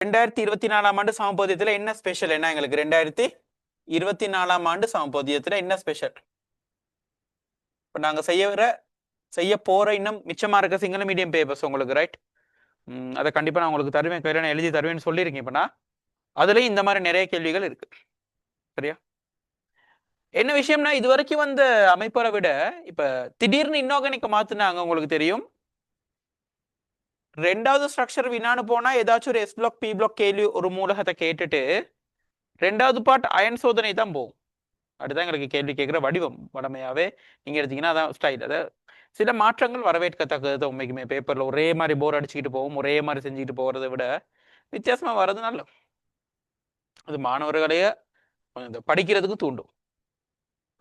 2024ஆம் ஆண்டு சமபோதியத்துல என்ன ஸ்பெஷல்? என்ன எங்களுக்கு 2024ஆம் ஆண்டு சமபோதியத்துல என்ன ஸ்பெஷல்? இப்போ நாங்க செய்ய போற இன்னும் மிச்சமா இருக்க சிங்கள மீடியம் பேப்பர்ஸ் உங்களுக்கு, ரைட்? அதை கண்டிப்பா நான் உங்களுக்கு தருவேன், கையில நான் எழுதி தருவேன்னு சொல்லியிருக்கேன். இப்போ நான் அதுலயும் இந்த மாதிரி நிறைய கேள்விகள் இருக்கு. சரியா? என்ன விஷயம்னா, இது வரைக்கும் வந்த அமைப்பை விட இப்ப திடீர்னு இன்ஆர்கானிக் மாத்துனாங்க. உங்களுக்கு தெரியும், ரெண்டாவது ஸ்ட்ரக்சர் வினான்னு போனா ஏதாச்சும் ஒரு எஸ் பிளாக் பி பிளாக் கேள்வி ஒரு மூலகத்தை கேட்டுட்டு ரெண்டாவது பார்ட் அயன் சோதனை தான் போகும். அடுத்தான் எங்களுக்கு கேள்வி கேட்குற வடிவம் வடமையாவே நீங்க எடுத்தீங்கன்னா அதான் ஸ்டைல். அதை சில மாற்றங்கள் வரவேற்கத்தக்கது. உண்மைக்குமே பேப்பர்ல ஒரே மாதிரி போர் அடிச்சுக்கிட்டு போகும், ஒரே மாதிரி செஞ்சுக்கிட்டு போகிறத விட வித்தியாசமா வர்றது நல்ல, அது மாணவர்களையே கொஞ்சம் படிக்கிறதுக்கு தூண்டும்.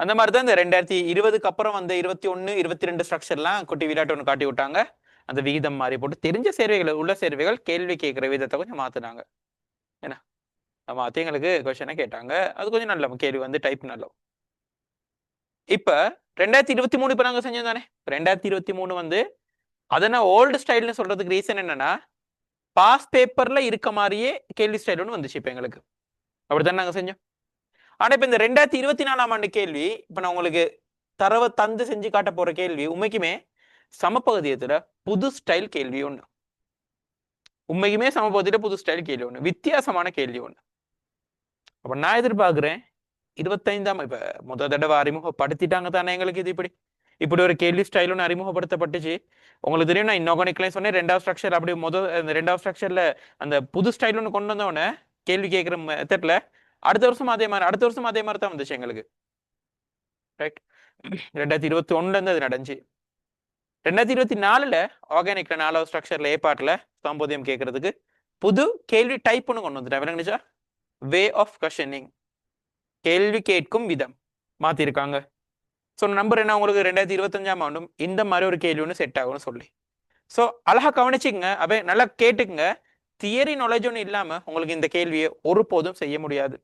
அந்த மாதிரி தான் இந்த 2020க்கு அப்புறம் வந்து 21, 22 ஸ்ட்ரக்சர்லாம் குட்டி விளையாட்டு ஒன்று காட்டி விட்டாங்க. அந்த விகிதம் மாதிரி போட்டு தெரிஞ்ச சேர்வைகள் உள்ள சேர்வைகள் கேள்வி கேட்குற விதத்தை கொஞ்சம் மாற்றினாங்க. ஏன்னா மாற்றி எங்களுக்கு கொஸ்டினை கேட்டாங்க. அது கொஞ்சம் நல்ல கேள்வி வந்து டைப் நல்ல. இப்ப 2023 இப்ப நாங்க செஞ்சோம் தானே. 2023 வந்து அதன ஓல்டு ஸ்டைல்னு சொல்றதுக்கு ரீசன் என்னன்னா, பாஸ் பேப்பர்ல இருக்க மாதிரியே கேள்வி ஸ்டைல் ஒன்று வந்துச்சு இப்ப எங்களுக்கு. அப்படித்தானே நாங்க செஞ்சோம். ஆனா இப்ப இந்த 2024ஆம் ஆண்டு கேள்வி இப்ப நான் உங்களுக்கு தரவை தந்து செஞ்சு காட்ட போற கேள்வி உண்மைக்குமே சமபகுதியத்துல புது ஸ்டைல் கேள்வி ஒண்ணு. உண்மைக்குமே சமபகுதியில புது ஸ்டைல் கேள்வி ஒண்ணு, வித்தியாசமான கேள்வி ஒண்ணு. அப்ப நான் எதிர்பார்க்கிறேன் 25ஆம் இப்ப முதல் தடவை அறிமுகப்படுத்திட்டாங்க தானே எங்களுக்கு. இது இப்படி ஒரு கேள்வி ஸ்டைல் ஒன்று அறிமுகப்படுத்தப்பட்டுச்சு. உங்களுக்கு தெரியும், நான் இன்ஆர்கானிக்லையும் சொன்னேன், ரெண்டாவது ஸ்ட்ரக்சர் அப்படி அந்த ரெண்டாவது ஸ்ட்ரக்சர்ல அந்த புது ஸ்டைல் ஒன்று கொண்டு வந்தோடனே கேள்வி கேட்குற மெத்தட்ல அடுத்த வருஷம் அதே மாதிரி தான் வந்துச்சு எங்களுக்கு, ரைட்? 2021ல இருந்து அது நடந்துச்சு. 2024ல ஆர்கானிக்ல 4வது ஸ்ட்ரக்சர்ல ஏ பார்ட்ல சம்போதியம் கேட்கறதுக்கு புது கேள்வி டைப் ஒன்று கொண்டு வந்துட்டேன். விளங்குச்சா? வே ஆஃப் கொஸ்டினிங், கேள்வி கேட்கும் விதம் மாத்திருக்காங்க. சொன்ன நம்பர் என்ன உங்களுக்கு 2025ஆம் ஆண்டும் இந்த மாதிரி ஒரு கேள்வி ஒன்று செட் ஆகும்னு சொல்லி. ஸோ அழகா கவனிச்சுங்க. அப்ப நல்லா கேட்டுக்குங்க. தியரி நாலேஜ் ஒன்று இல்லாம உங்களுக்கு இந்த கேள்வியை ஒருபோதும் செய்ய முடியாது.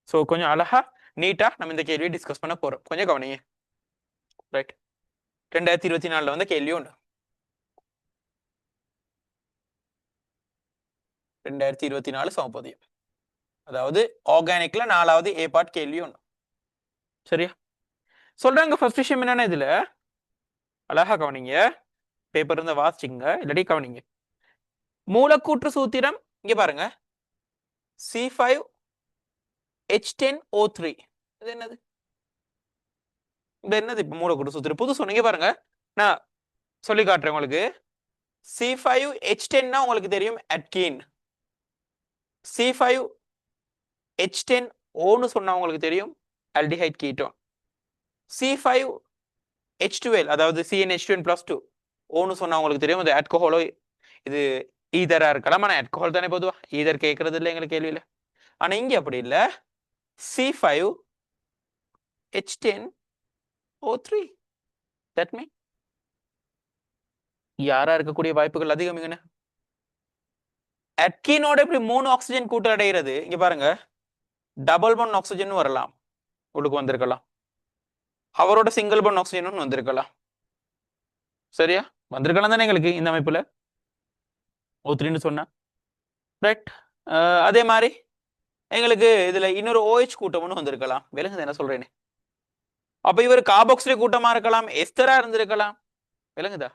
ஸோ கொஞ்சம் அழகா நீட்டா நம்ம இந்த கேள்வியை டிஸ்கஸ் பண்ண போறோம். கொஞ்சம் கவனிங்க, ரைட்? 2024ல வந்து கேள்வி ஒன்று, 2024 சமபோதியம், அதாவது ஆர்கானிக்ல 4வது ஏ பார்ட் கேள்வி ஒன்று. சரியா? சொல்றாங்க ஃபர்ஸ்ட் விஷயம் என்னன்னா, இதுல அழகா கவனிங்க, பேப்பர் இருந்தா வாசிச்சுங்க, இல்லாட்டி கவனிங்க. மூலக்கூற்று சூத்திரம் இங்க பாருங்க, C5H10O3. இது என்னது? என்னது இப்ப மூலக்கூற்று சூத்திரம் புது சொன்னீங்க பாருங்க. நான் சொல்லி காட்டுறேன் உங்களுக்கு. C5H10 உங்களுக்கு தெரியும் அட்கீன். C5H10O சொன்னா உங்களுக்கு தெரியும் ஆல்டிஹைட் கீட்டோன். C5H12 அதாவது CnH2n+2 ஓன்னு சொன்னா உங்களுக்கு தெரியும் அது ஆல்கஹாலோ, இது ஈதரா இருக்கலாம். ஆனா ஆல்கஹால் தானே பொதுவா, ஈதர் கேட்கறது இல்லை எங்களுக்கு கேள்வியில. ஆனா இங்க அப்படி இல்லை, C5H10O3. தட் மீன் யாரா இருக்கக்கூடிய வாய்ப்புகள் அதிகம். அட்கீனோட இப்படி 3 ஆக்சிஜன் கூட்டு அடைகிறது. இங்க பாருங்க, டபுள் பாண்ட் ஆக்சிஜன் வரலாம், உங்களுக்கு வந்திருக்கலாம். அவரோட சிங்கிள் பாண்ட் ஆக்சிஜன் வந்திருக்கலாம். சரியா? வந்திருக்கலாம் தானே எங்களுக்கு இந்த அமைப்புல O3ன்னு சொன்னா, ரைட்? அதே மாதிரி எங்களுக்கு இதுல இன்னொரு OH கூட்டம் வந்திருக்கலாம். விலங்குது என்ன சொல்றேன்னு. அப்ப இவர் கார்பாக்சிலேட் கூட்டமா இருக்கலாம், எஸ்தரா இருந்திருக்கலாம். விலங்குதா?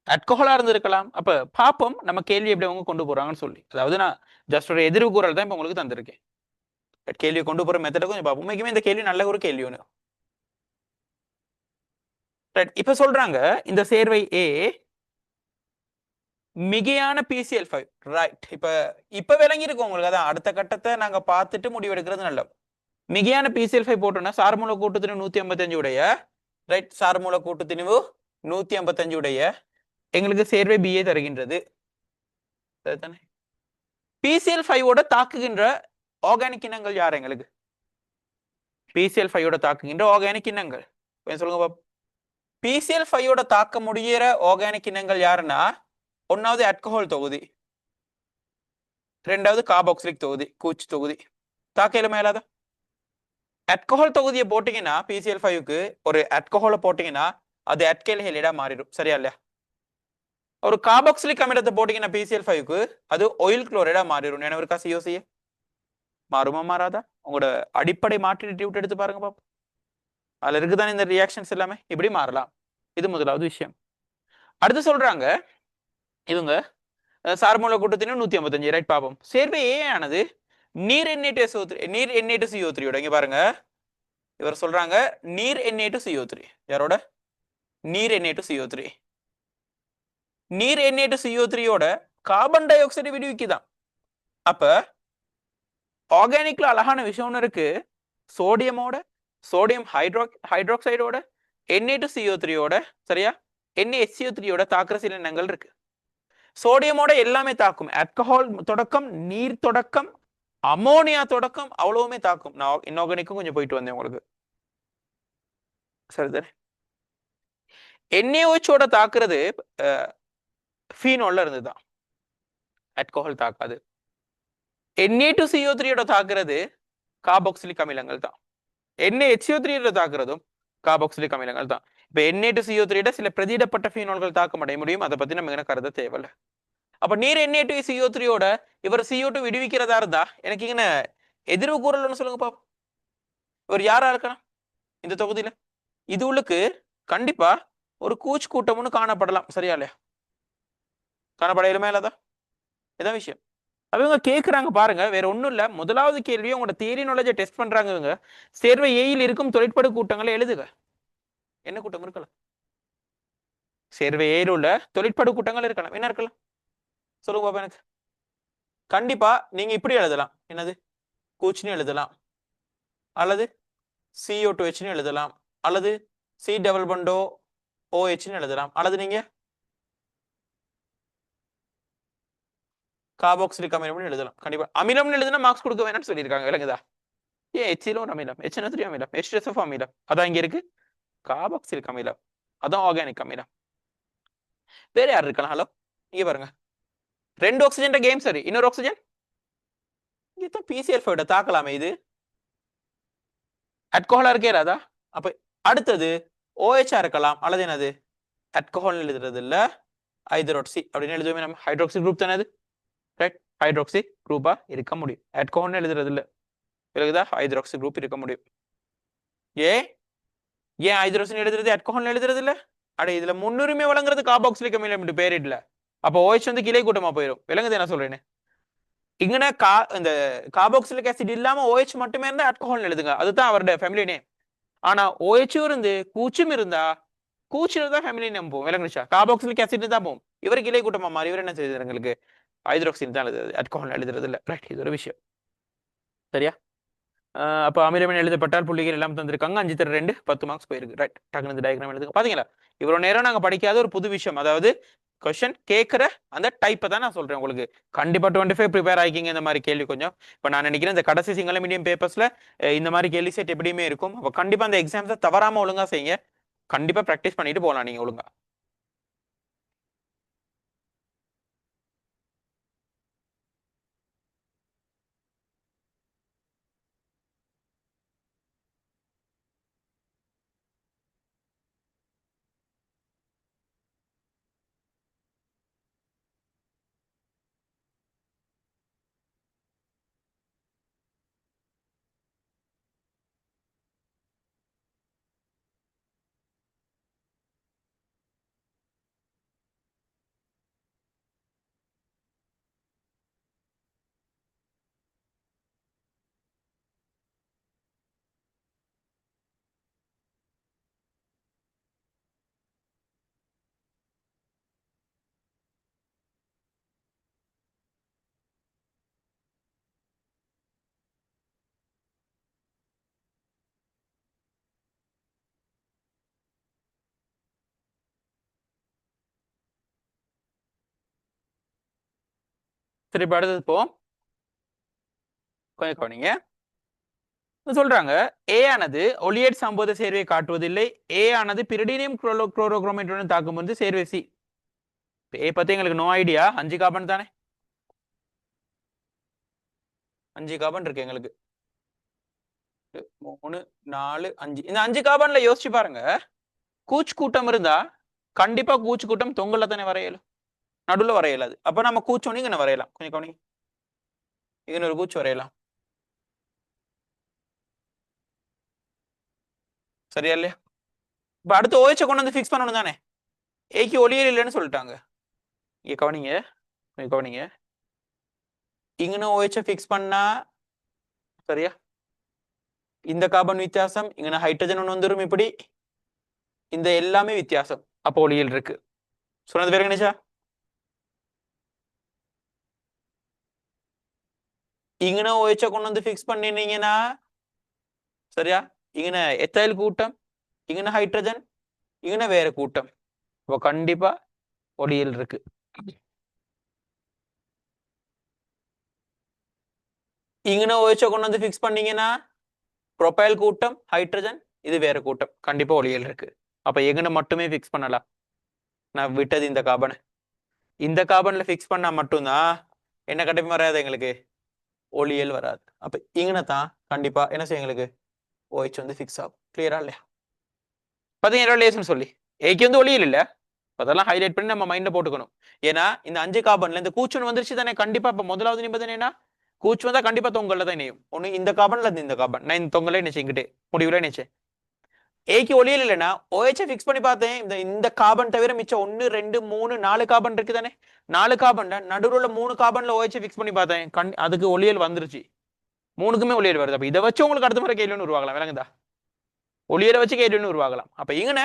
ஆல்கஹாலா இருந்திருக்கலாம். அப்ப பாப்போம் நம்ம கேள்வி எப்படி அவங்க கொண்டு போறாங்கன்னு சொல்லி. அதாவது நான் ஜஸ்ட் ஒரு எதிர்வு கூறல் தான் இப்ப உங்களுக்கு தந்திருக்கேன். கேள்வி கொண்டு போற மெத்தட கொஞ்சம் பார்ப்போம். உண்மைக்குமே இந்த கேள்வி நல்ல ஒரு கேள்வி ஒன்று. ரைட்? இப்ப சொல்றாங்க இந்த சேர்வை A மிகையான PCl5, ரைட்? இப்ப விளங்கி இருக்கும் உங்களுக்கு. அதான் அடுத்த கட்டத்தை நாங்க பார்த்துட்டு முடிவெடுக்கிறது நல்ல. மிகையான PCl5 போட்டோம்னா சார்மூல கூட்டுத்திணிவு 155 உடைய, ரைட்? சார்மூல கூட்டுத்திணிவு 155 உடைய எங்களுக்கு சேர்வை BA தருகின்றது. PCl5 தாக்குகின்ற ஆர்கானிக் இனங்கள் யார் எங்களுக்கு? PCl5 தாக்குகின்ற ஆர்கானிக் இனங்கள் சொல்லுங்க பாப்போம். PCl5 தாக்க முடிகிற ஆர்கானிக் இனங்கள் யாருன்னா, ஒன்னாவது ஆல்கஹால் தொகுதி, ரெண்டாவது கார்பாக்சிலிக் தொகுதி, கூச் தொகுதி. தாக்கையில மேலாத ஆல்கஹால் தொகுதியை போட்டீங்கன்னா PCl5க்கு ஒரு ஆல்கஹாலை போட்டீங்கன்னா அது ஆல்கைல் ஹைலைடா மாறிடும். சரியா இல்லையா? ஒரு கார்பாக்சிலிக் அமிலத்தை போட்டீங்கன்னா PCl5க்கு அது ஆயில் குளோரைடா மாறிடும். நினைவு இருக்கா? COCA மாறுமா மாறாதா? உங்களோட அடிப்படை மாற்றி டியூட் எடுத்து பாருங்க பாப்போம். அதுல இருக்குதானே இந்த ரியாக்ஷன்ஸ் எல்லாமே இப்படி மாறலாம். இது முதலாவது விஷயம். அடுத்து சொல்றாங்க இவங்க சார்மூல கூட்டத்தினும் 155 ரைட் பாப்போம். சேர்வை ஏ ஆனது நீர் Na2CO3 நீர் Na2CO3 இங்க பாருங்க இவர் சொல்றாங்க நீர் Na2CO3 யாரோட நீர் Na2CO3 நீர் Na2CO3யோட கார்பன் டை ஆக்சைடு விடுவிக்குதான். அப்ப ஆர்கானிக்ல அழகான விஷயம் ஒன்று இருக்கு. சோடியம் ஹைட்ராக்சைடோட Na2CO3யோட சரியா NaHCO3யோட தாக்குற சில எண்ணங்கள் இருக்கு. சோடியமோட எல்லாமே தாக்கும். ஆல்கஹால் தொடக்கம், நீர் தொடக்கம், அமோனியா தொடக்கம் அவ்வளவுமே தாக்கும். நான் இன்ஆர்கானிக்கும் கொஞ்சம் போயிட்டு வந்தேன் உங்களுக்கு. சரிதானே? NaOHோட தாக்குறது ஃபீனோல்ல இருந்துதான். ஆல்கஹால் தாக்காது. Na2CO3யோட தாக்குறது கார்பாக்சிலிக் அமிலங்கள் தான். NaHCO3யோட தாக்குறதும் கார்பாக்சிலிக் அமிலங்கள் தான். இப்ப Na2CO3 சில பிரதியிடப்பட்ட ஃபீனோல்கள் தாக்கம் அடைய முடியும். அதை பத்தி நம்ம கருத தேவையில்ல. அப்ப நீர் Na2CO3யோட இவர் CO2 விடுவிக்கிறதா இருந்தா எனக்கு இங்க எதிர்வு கூறல் சொல்லுங்க பாப்போம். இவர் யாரா இருக்கலாம் இந்த தொகுதியில? இது உள்ளுக்கு கண்டிப்பா ஒரு கூச்சு கூட்டம்னு காணப்படலாம். சரியா இல்லையா? காணப்படையிலுமே இல்லாதா? இதான் விஷயம். அவங்க கேட்குறாங்க பாருங்க, வேற ஒன்றும் இல்லை. முதலாவது கேள்வியை உங்களோட தியரி நாலேஜை டெஸ்ட் பண்றாங்க இவங்க. சேர்வை ஏயில் இருக்கும் தொழிற்படு கூட்டங்களை எழுதுக. என்ன கூட்டம் இருக்கலாம்? சேர்வை ஏயில் உள்ள தொழிற்படு கூட்டங்கள் இருக்கலாம். என்ன இருக்கலாம் சொல்லுங்க பாப்பா எனக்கு. கண்டிப்பா நீங்க இப்படி எழுதலாம். என்னது? கூச்சுன்னு எழுதலாம், அல்லது CO2Hன்னு எழுதலாம், அல்லது C டபுள் பண்டோ OHன்னு எழுதலாம், அல்லது நீங்க கார்பாக்சிலிக் அமிலம் எழுதலாம். கண்டிப்பா அமிலம்னு எழுதுனா மார்க்ஸ் கொடுக்க வேணாம்னு சொல்லியிருக்காங்க. விளங்குதா? ஏன் எச்சிலும் ஒரு அமிலம், HNO3 அமிலம், H2SO அமிலம், அதான் இங்க இருக்கு கார்பாக்சிலிக் அமிலம், அதான் ஆர்கானிக் அமிலம். வேற யார் இருக்கலாம்? ஹலோ இங்க பாருங்க, 2 ஆக்சிஜன் கேம். சரி, இன்னொரு ஆக்சிஜன் இதான் PCl5 தாக்கலாமே. இது ஆல்கஹாலா இருக்கே ராதா. அப்ப அடுத்தது OH இருக்கலாம், அல்லது என்னது ஆல்கஹால் எழுதுறது இல்ல, ஹைட்ராக்சி அப்படின்னு எழுதுவோமே நம்ம. ஹைட்ராக்சி குரூப் தானே அது, ரைட்? ஹைட்ராக்சி குரூப்பா இருக்க முடியும். ஆல்கஹால் எழுதுறது இல்ல, விலகுதா? ஹைட்ராக்சி குரூப் இருக்க முடியும். ஏன் ஹைட்ரோஜன் எழுதுறது ஆல்கஹால் எழுதுறது இல்ல? அட இதுல முன்னுரிமை வழங்குறது கார்பாக்சிலிக் அமிலம் பேர் இல்ல. அப்ப OH கிளை கூட்டமா போயிடும். விலங்குது என்ன சொல்றேன்னு. இங்கன இந்த கார்பாக்சிலிக் ஆசிட் இல்லாம OH மட்டுமே இருந்தா ஆல்கஹால் எழுதுங்க, அதுதான் அவரோட ஃபேமிலி நேம். ஆனா OH இருந்து கூச்சும் இருந்தா கூச்சுல தான் ஃபேமிலி நேம் போகும். விளங்குச்சா? கார்பாக்சிலிக் ஆசிட் தான் போகும். இவர் கிளை கூட்டமா மாறி இவர் என்ன செய்யுது எங்களுக்கு ஹைட்ரோக்சின் தான் எழுதுறது, ஆல்கஹால் எழுதுறது இல்ல. ரைட், இது ஒரு விஷயம். சரியா? அப்ப அமிலமென எழுதப்பட்டால் புள்ளிகள் எல்லாம் தந்திருக்காங்க. 5/2 10 மார்க்ஸ் போயிருக்கு. ரைட், டக்குனு இந்த டயக்ராம் எழுதுங்க. பாத்தீங்களா? இவ்வளவு நேரம் நாங்க படிக்காத ஒரு புது விஷயம், அதாவது கொஸ்டின் கேட்கிற அந்த டைப்பை தான் நான் சொல்றேன் உங்களுக்கு. கண்டிப்பா 25 ப்ரிப்பேர் ஆகிக்கிங்க இந்த மாதிரி கேள்வி. கொஞ்சம் இப்ப நான் நினைக்கிறேன் இந்த கடைசி சிங்கள மீடியம் பேப்பர்ஸ்ல இந்த மாதிரி கேள்வி செட் எப்படியுமே இருக்கும். அப்ப கண்டிப்பா அந்த எக்ஸாம்ஸை தவறாம ஒழுங்கா செய்யுங்க. கண்டிப்பா ப்ராக்டிஸ் பண்ணிட்டு போகலாம் நீங்க ஒழுங்கா. சரி, இப்ப அடுத்தது போவோம். கொஞ்சம் கவனிங்க. சொல்றாங்க ஏ ஆனது ஒளியேட் சம்போத சேர்வை காட்டுவதில்லை. ஏ ஆனது பிரிடினியம் குளோரோகுரோமேட்டுடன் தாக்கும் போது சேர்வை சி. ஏ பத்தி எங்களுக்கு நோ ஐடியா. 5 கார்பன் தானே, 5 கார்பன் இருக்கு எங்களுக்கு. 3 4 5. இந்த 5 கார்பன்ல யோசிச்சு பாருங்க, கூச்சு கூட்டம் இருந்தா கண்டிப்பா கூச்சு கூட்டம் தொங்கல்ல தானே வரையலும். நடுவில் வரையலாது. அப்போ நம்ம கூச்சோன்னு இங்கே வரையலாம். கொஞ்சம் கவனி, இங்கே ஒரு கூச்சு வரையலாம். சரியா இல்லையா? இப்போ அடுத்து OH கொண்டு வந்து ஃபிக்ஸ் பண்ணணும் தானே. ஏக்கு ஒளியல் இல்லைன்னு சொல்லிட்டாங்க. இங்கே கவனிங்க, கொஞ்சம் கவனிங்க. இங்கே OH ஃபிக்ஸ் பண்ணா சரியா, இந்த கார்பன் வித்தியாசம், இங்கே ஹைட்ரஜன் ஒன்று வந்துடும். இப்படி இந்த எல்லாமே வித்தியாசம். அப்போ ஒளியல் இருக்கு. சொன்னது பேர் நினைச்சா இங்கே OH கொண்டு வந்து ஃபிக்ஸ் பண்ணினீங்கன்னா சரியா, இங்கே எத்தைல் கூட்டம், இங்கே ஹைட்ரஜன், இங்கே வேற கூட்டம். அப்போ கண்டிப்பா ஒளியல் இருக்கு. இங்கே OH கொண்டு வந்து ஃபிக்ஸ் பண்ணீங்கன்னா ப்ரொபைல் கூட்டம், ஹைட்ரஜன், இது வேற கூட்டம். கண்டிப்பா ஒளியல் இருக்கு. அப்ப எங்கன மட்டுமே ஃபிக்ஸ் பண்ணலாம். நான் விட்டது இந்த கார்பன். இந்த கார்பன்ல ஃபிக்ஸ் பண்ணா மட்டும்தான் என்ன கண்டிப்பா வராது, எங்களுக்கு ஒளியல் வராது. அப்ப இங்கன தான் கண்டிப்பா என்ன செய்யும், எங்களுக்கு OH வந்து ஃபிக்ஸ் ஆகும். கிளியரா இல்லையா? பாத்தீங்கன்னா ரிலேஷன் சொல்லி ஏக்கு வந்து ஒளியல் இல்ல, அதெல்லாம் ஹைலைட் பண்ணி நம்ம மைண்ட்ல போட்டுக்கணும். ஏன்னா இந்த 5 கார்பன்ல இந்த கூச்சன் வந்துருச்சு தானே. கண்டிப்பா இப்ப முதலாவது நிபந்தனை என்ன, கூச்சு வந்தா கண்டிப்பா தொங்கல்ல தான் இணையும். ஒண்ணு இந்த கார்பன்ல இருந்து இந்த கார்பன். நான் இந்த தொங்கல நினைச்சேன், இங்கிட்டு முடிவுல நினைச்சேன். ஏக்கு ஒளியல் இல்லைன்னா OH ஃபிக்ஸ் பண்ணி பார்த்தேன். இந்த கார்பன் தவிர மிச்சம் 1 2 3 4 கார்பன் இருக்கு தானே. 4 கார்பன் நடுவுல 3 கார்பன்ல OH ஃபிக்ஸ் பண்ணி பார்த்தேன். அதுக்கு ஒளியல் வந்துருச்சு. 3க்குமே ஒளியல் வருது. அப்ப இதை வச்சு உங்களுக்கு அடுத்த முறை கேள்வி உருவாகலாம். விளங்குதா? ஒளியலை வச்சு கேள்வி உருவாகலாம். அப்ப இங்கன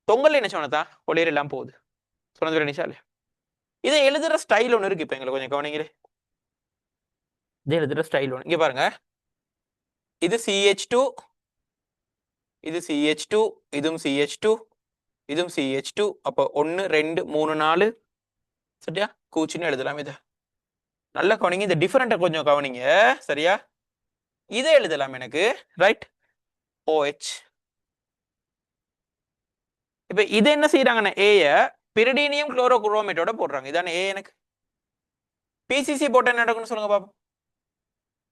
தொங்கல் என்ன சொன்னதா ஒளியல் எல்லாம் போகுது. சொன்னது நினைச்சாலே இதை எழுதுற ஸ்டைல் ஒன்று இருக்கு. இப்ப எங்களுக்கு கொஞ்சம் கவனிங்களே, இதை எழுதுற ஸ்டைல் ஒன்று இங்க பாருங்க. இது CH2, இது CH2, இதுவும் CH2, இதுவும் CH2. அப்போ 1 2 3 4 சரியா, கூச்சின்னு எழுதலாம். இதை நல்லா கவனிங்க. இந்த டிஃபரெண்ட்டை கொஞ்சம் கவனிங்க. சரியா, இதை எழுதலாம் எனக்கு. Right, OH. இப்ப இது என்ன செய்யறாங்கன்னா ஏய பிரிடீனியம் குளோரோகுரோமேட்டோட போடுறாங்க. இதான ஏ. எனக்கு PCC போட்டா என்ன நடக்கும்னு சொல்லுங்க பாப்போம்.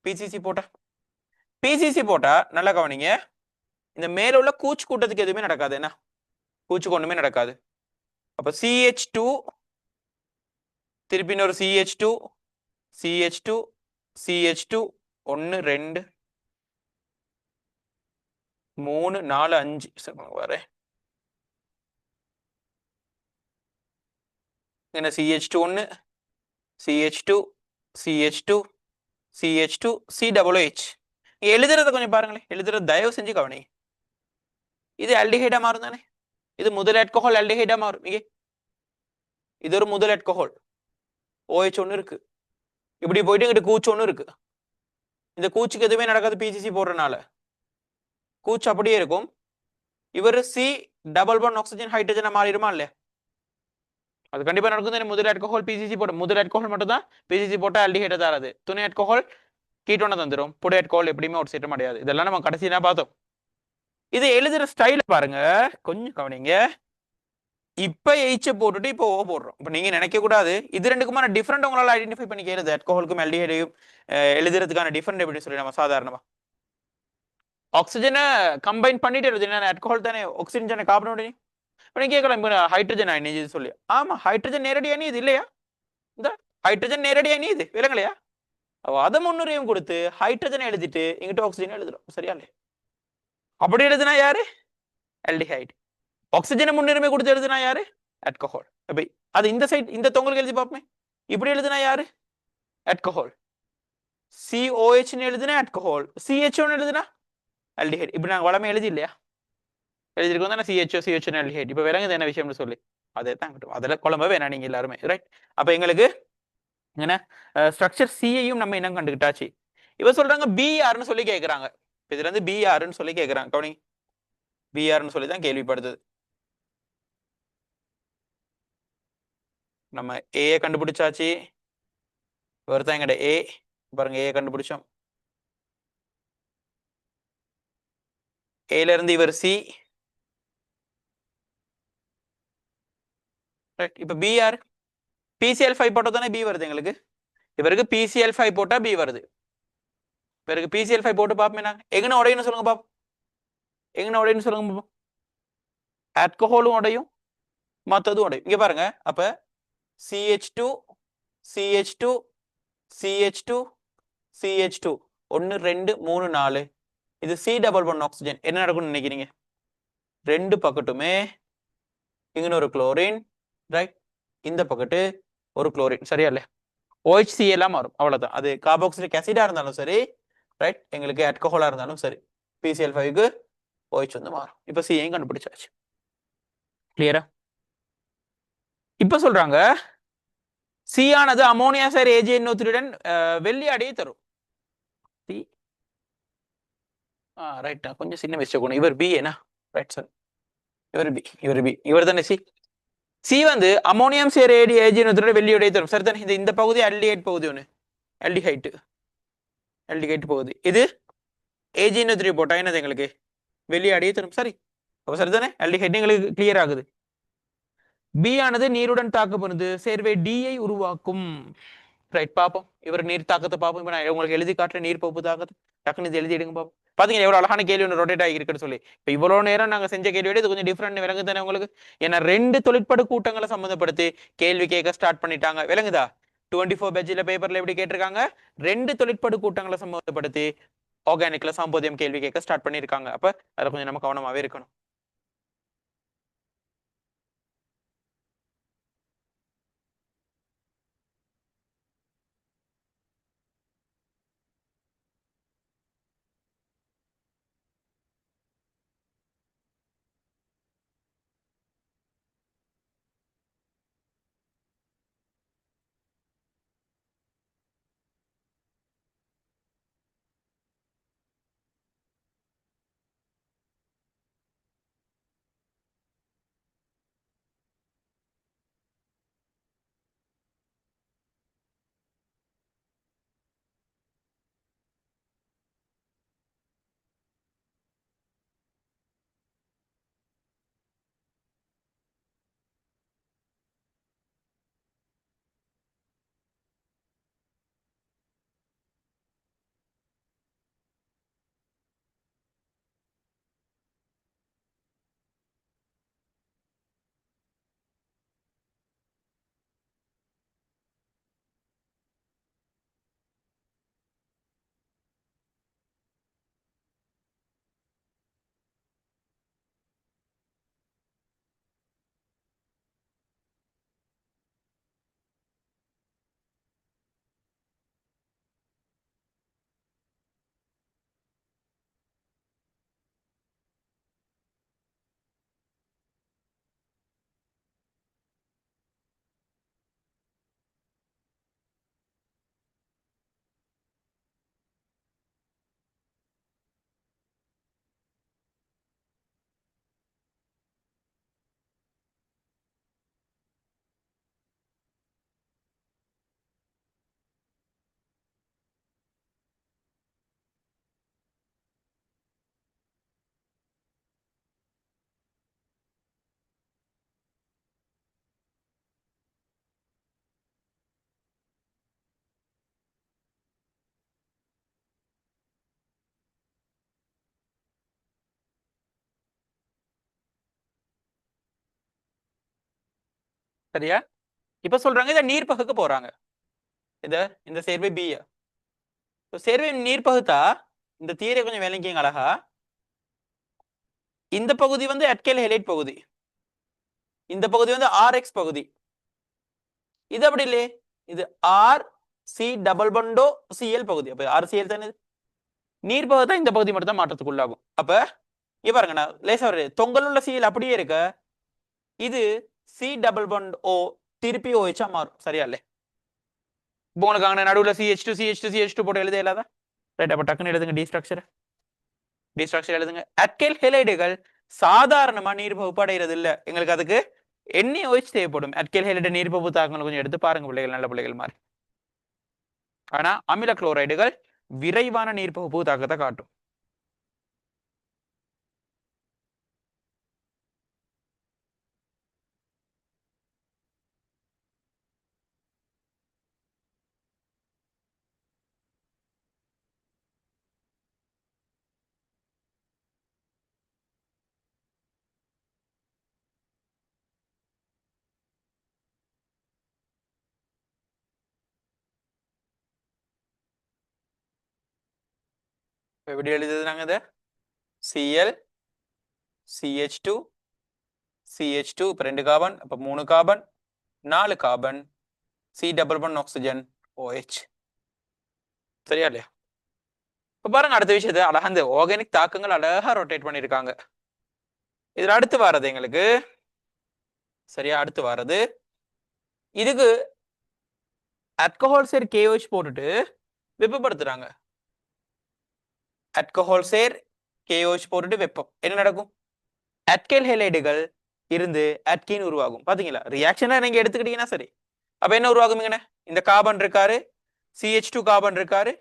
PCC போட்டா, PCC போட்டா நல்லா கவனிங்க. இந்த மேல உள்ள கூச்சு கூட்டத்துக்கு எதுவுமே நடக்காது. என்ன கூச்சுக்கு ஒண்ணுமே நடக்காது. அப்ப CH2 திருப்பி ஒரு CH2 CH2 CH2 1 2 3 4 5 வரேன். என்ன CH2 1 CH2 CH2 CH2 COOH. எழுதுறத கொஞ்சம் பாருங்களேன். எழுதுறது தயவு செஞ்சு கவனி. இது ஆல்டிஹைடா மாறும் தானே. இது முதல் ஆல்கஹால் ஆல்டிஹைடா மாறும். இங்கே இது ஒரு முதல் ஆல்கஹால் OH ஒன்று இருக்கு. இப்படி போயிட்டு இங்கிட்டு கூச்சு ஒன்று இருக்கு. இந்த கூச்சுக்கு எதுவுமே நடக்காது PCC போடுறதுனால. கூச்சு அப்படியே இருக்கும். இவர் C டபுள் பாண்ட் ஆக்சிஜன் ஹைட்ரஜனா மாறிடுமா இல்லையா? அது கண்டிப்பா நடக்கும் தானே. முதல் ஆல்கஹால் PCC போட, முதல் ஆல்கஹால் மட்டும் தான் PCC போட்டா ஆல்டிஹைடா தராது. துணை ஆல்கஹால் கீட்டோனை தந்துடும். புடை ஆல்கஹால் எப்படியுமே ஒரு சீட்டம் அடையாது. இதெல்லாம் நம்ம கடைசியா பார்த்தோம். இது எழுதுற ஸ்டைல பாருங்க, கொஞ்சம் கவனிங்க. இப்ப H போட்டுட்டு இப்போ O போடுறோம். இப்ப நீங்க நினைக்க கூடாது இது ரெண்டுக்குமான டிஃபரெண்ட் உங்களால ஐடென்டிஃபை பண்ணி கேளுது. ஆல்கஹாலுக்கும் ஆல்டிஹைடையும் எழுதுறதுக்கான டிஃபரெண்ட் எப்படி சொல்லி நம்ம சாதாரணமா ஆக்சிஜனை கம்பைன் பண்ணிட்டு எழுது. ஆல்கஹால் தானே, ஆக்சிஜன் கார்பனோட. இப்ப நீங்க கேட்கலாம் ஹைட்ரஜன் அயனி சொல்லி. ஆமா, ஹைட்ரஜன் நேரடி அணி இது இல்லையா? இந்த ஹைட்ரஜன் நேரடி அணி இது விலங்கலையா? அதை முன்னுரியம் கொடுத்து ஹைட்ரஜன் எழுதிட்டு இங்கிட்ட ஆக்சிஜன் எழுதுறோம். சரியா இல்லையா? அப்படி எழுதுனா யாரு? ஆல்டிஹைடு. ஆக்சிஜனை முன்னுரிமை கொடுத்து எழுதுனா யாரு? ஆல்கஹால். அப்ப அது இந்த சைடு இந்த தொங்கலுக்கு எழுதி பார்ப்போமே. இப்படி எழுதுனா யாரு? ஆல்கஹால். COH எழுதுனா ஆல்கஹால், CHO எழுதுனா ஆல்டிஹைடு. இப்படி நாங்க வளமே எழுதி இல்லையா? எழுதிருக்கோம் தானே. CHO aldehyde. இப்ப விளங்குது என்ன விஷயம்னு சொல்லி. அதே தான் அதில் குழம்ப வேணாம் நீங்க எல்லாருமே. ரைட், அப்ப எங்களுக்கு என்ன ஸ்ட்ரக்சர் சியையும் நம்ம என்ன கண்டுக்கிட்டாச்சு. இவ சொல்றாங்க BRன்னு சொல்லி கேட்கறாங்க. இதுல இருந்து BRன்னு சொல்லி கேட்கறாங்க. கவனி, BRன்னு சொல்லி தான் கேள்விப்படுது. நம்ம A கண்டுபிடிச்சாச்சு. ஒருத்தன் எங்கட A பாருங்க, A கண்டுபிடிச்சோம். Aல இருந்து இவர் C. ரைட், இப்ப BR PCl5 போட்டா தானே B வருது எங்களுக்கு. இவருக்கு PCl5 போட்டா B வருது. இவருக்கு PCl5 போட்டு பாப்போமே. நாங்க எங்கன உடையன்னு சொல்லுங்க பாப்போம். எங்கன உடையன்னு சொல்லுங்க பாப்போம். ஆல்கஹாலும் உடையும், மத்ததும் உடையும். இங்க பாருங்க. அப்ப CH2 CH2 CH2 CH2 1 2 3 4 இது C டபுள் பாண்ட் ஆக்சிஜன் என்ன நடக்கும்னு நினைக்கிறீங்க ரெண்டு பக்கட்டுமே இங்க ஒரு குளோரின் ரைட் இந்த பக்கத்து ஒரு குளோரின் சரியா இல்ல OHC எல்லாம் மாறும் அவ்வளவுதான் அது கார்பாக்சிலிக் ஆசிடா இருந்தாலும் சரி ரைட் எங்களுக்கு ஆல்கஹாலா இருந்தாலும் சரி PCl5க்கு OH வந்து மாறும் இப்ப C யும் கண்டுபிடிச்சாச்சு கிளியரா இப்ப சொல்றாங்க C ஆனது அமோனியா சார் AgNO3 வெள்ளி அடையை தரும் C ரைட் கொஞ்சம் சின்ன மிஸ்டேக் இவர் B என்ன ரைட் சார் இவர் தானே சி வந்து அமோனியம் சேர் ஏஜினத்தோட வெள்ளியுடைய தரும் சரிதானே இந்த பகுதி அல்டிஹைட் பகுதி ஒன்று அல்டிஹைட் பகுதி இது ஏஜினத்ரி போட்டா என்னது எங்களுக்கு வெள்ளியடைய தரும் சரி அப்போ சரிதானே அல்டிஹைட் எங்களுக்கு கிளியர் ஆகுது பி ஆனது நீருடன் தாக்கப்படுது சேர்வை டியை உருவாக்கும் ரைட் பார்ப்போம் இவர் நீர் தாக்கத்தை பார்ப்போம் இப்போ நான் உங்களுக்கு எழுதி காட்டுறேன் நீர் பகுப்பு தாக்கத்தை டக்குனு இது எழுதி எடுங்க பார்ப்போம் பாத்தீங்க எவ்வளவு அழகான கேள்வி ஒன்று ரொட்டேட் ஆகிருக்குன்னு சொல்லி இப்போ இவ்வளவு நேரம் நாங்க செஞ்ச கேள்வியோட இது கொஞ்சம் டிஃப்ரெண்ட் விளங்கு தானே உங்களுக்கு ஏன்னா ரெண்டு தொழிற்படு கூட்டங்களை சம்மந்தப்படுத்தி கேள்வி கேட்க ஸ்டார்ட் பண்ணிட்டாங்க விளங்குதா 24 பேஜ்ல பேப்பர்ல எப்படி கேட்டிருக்காங்க ரெண்டு தொழிற்படு கூட்டங்களை சம்மந்தப்படுத்தி ஆர்கானிக்ல சாம்போதியம் கேள்வி கேட்க ஸ்டார்ட் பண்ணியிருக்காங்க அப்ப அதை கொஞ்சம் நம்ம கவனமாவே இருக்கணும் சரியா இப்ப சொல்றாங்க இதை நீர் பகுக்க போறாங்க இந்த சேர்வை பி சேர்வை நீர் பகுத்தா இந்த தீரை கொஞ்சம் விளங்கிங்க அழகா இந்த பகுதி வந்து அட்கேல் ஹெலைட் பகுதி இந்த பகுதி வந்து ஆர்எக்ஸ் பகுதி இது அப்படி இல்லையே இது ஆர் சி டபுள் பண்டோ சிஎல் பகுதி அப்ப ஆர்சிஎல் தானே நீர் பகுத்தா இந்த பகுதி மட்டும் தான் மாற்றத்துக்குள்ளாகும் அப்ப இங்க பாருங்க நான் லேசா ஒரு தொங்கல் உள்ள சிஎல் அப்படியே இருக்க இது சி டபுள் பண்ட் ஓ திருப்பி ஓஹா மாறும் சரியா இல்ல இப்போ உங்களுக்கு அங்கே நடுவில் CH2 போட்டு எழுத இல்லாத ரைட் அப்ப டக்குன்னு எழுதுங்க டி ஸ்ட்ரக்சர் எழுதுங்க அட்கைல் ஹெலைடுகள் சாதாரணமா நீர் பகுப்பு அடைகிறது இல்ல எங்களுக்கு அதுக்கு NaOH தேவைப்படும் அட்கைல் ஹெலைடு நீர் பகுப்பு தாக்கங்களை கொஞ்சம் எடுத்து பாருங்க பிள்ளைகள் நல்ல பிள்ளைகள் மாதிரி ஆனா அமில குளோரைடுகள் விரைவான நீர் பகுப்பு தாக்கத்தை காட்டும் எப்படி எழுதுது நாங்க இதை Cl CH2 CH2 இப்போ 2 கார்பன் அப்போ 3 carbon 4 carbon C double bond oxygen OH சரியா இல்லையா இப்போ பாருங்க அடுத்த விஷயத்தை அழகா இந்த ஆர்கானிக் தாக்கங்கள் அழகா ரொட்டேட் பண்ணியிருக்காங்க. இதுல அடுத்து வர்றது எங்களுக்கு சரியா அடுத்து வர்றது இதுக்கு ஆல்கஹால் சேர் KOH போட்டுட்டு வெப்பப்படுத்துறாங்க. ஆல்கஹால் சேர் KOH போட்டுட்டு வெப்பம் என்ன நடக்கும் ஆல்கைல் ஹைலைடுகள் இருந்து ஆல்கீன் உருவாகும். பாத்தீங்களா ரியாக்ஷனா நீங்க எடுத்துக்கிட்டீங்கன்னா சரி அப்ப என்ன உருவாகுங்க இந்த கார்பன் இருக்காரு CH2 கார்பன் இருக்காரு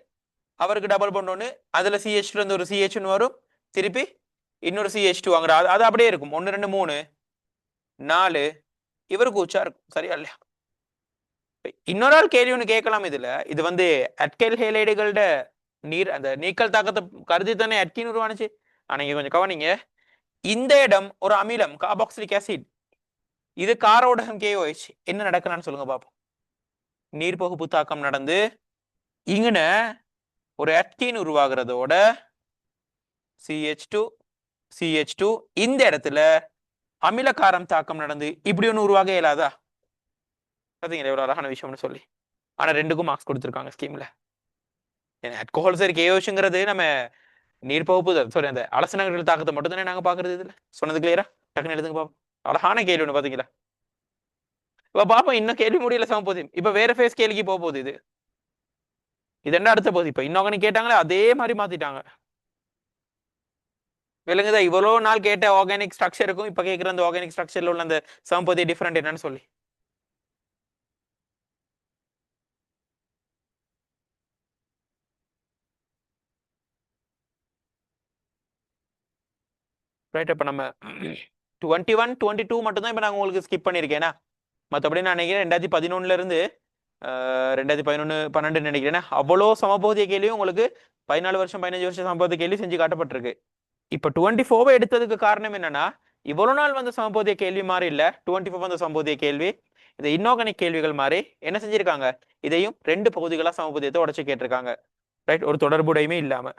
அவருக்கு டபுள் பாண்ட் ஒன்று அதுல CH2 இருந்து ஒரு CH வரும் திருப்பி இன்னொரு CH2 வாங்குற அது அப்படியே இருக்கும் 1 2 3 4 இவருக்கு உச்சா இருக்கும் சரியா இல்லையா. இன்னொரு ஆள் கேள்வி ஒன்று கேட்கலாம் இதுல இது வந்து அல்கைல் ஹைலைடுகளோட நீர் அந்த நீக்கல் தாக்கத்தை கருதி தானே அல்கீன் உருவானுச்சு. ஆனா நீங்க கொஞ்சம் கவனிங்க இந்த இடம் ஒரு அமிலம் கார்பாக்சிலிக் ஆசிட் இது காரோடகம் KOH என்ன நடக்குறான்னு சொல்லுங்க பாப்போம். நீர் பகுப்பு தாக்கம் நடந்து இங்கன ஒரு அல்கீன் உருவாகிறதோட CH2 இந்த இடத்துல அமிலக்காரம் தாக்கம் நடந்து இப்படி ஒன்று உருவாக இயலாதா. பாத்தீங்களா எவ்வளவு அழகான விஷயம்னு சொல்லி. ஆனா ரெண்டுக்கும் மார்க்ஸ் கொடுத்துருக்காங்க ஸ்கீம்ல. ஆல்கஹால் சரி KOHங்கிறது நம்ம நீர் பகுப்பு சாரி அந்த அலசனங்கள் தாக்கத்தை மட்டும் தானே நாங்க பாக்குறது இதுல சொன்னது கிளியரா டக்குன்னு எழுதுங்க பாப்போம். அழகான கேள்வி ஒண்ணு பாத்தீங்களா. இப்ப பாப்போம் இன்னும் கேள்வி முடியல சமபோதியம் இப்ப வேற ஃபேஸ் கேள்விக்கு போக போகுது இது என்ன அடுத்த போகுது இப்ப இன்னொன்னு கேட்டாங்களே அதே மாதிரி மாத்திட்டாங்க. விலங்குதா இவ்வளவு நாள் கேட்ட ஆர்கானிக் ஸ்ட்ரக்சருக்கும் இப்ப கேட்கிற அந்த ஆர்கானிக் ஸ்ட்ரக்சர்ல உள்ள அந்த சமபோதிய டிஃபரெண்ட் என்னன்னு சொல்லி. ரைட் அப்ப நம்ம 21 22 மட்டும் தான் இப்ப நாங்க உங்களுக்கு ஸ்கிப் பண்ணிருக்கேனா மற்றபடி நான் நினைக்கிறேன் 2011 இருந்து 2011 12 நினைக்கிறேன் அவ்வளோ சமபோதிய கேள்வியும் உங்களுக்கு 14 வருஷம் 15 வருஷம் சமபோதிய கேள்வி செஞ்சு காட்டப்பட்டிருக்கு. இப்ப 24 எடுத்ததுக்கு காரணம் என்னன்னா இவ்வளவு நாள் வந்த சமபோதிய கேள்வி மாதிரி இல்ல 24 வந்த சமபோதிய கேள்வி இந்த இன்ஆர்கானிக் கேள்விகள் மாதிரி என்ன செஞ்சிருக்காங்க இதையும் 2 பகுதிகளா சமபோதியத்தை உடைச்சு கேட்டிருக்காங்க. ரைட் ஒரு தொடர்புடையுமே இல்லாம.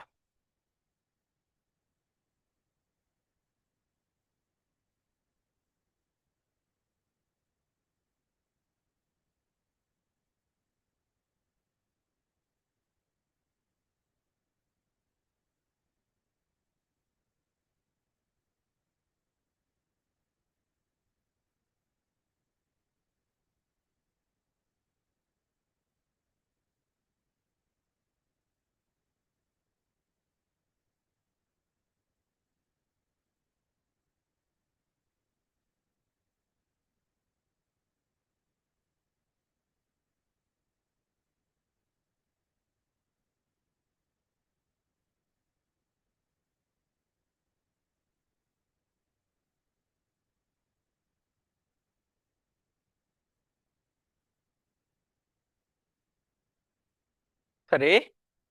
சரி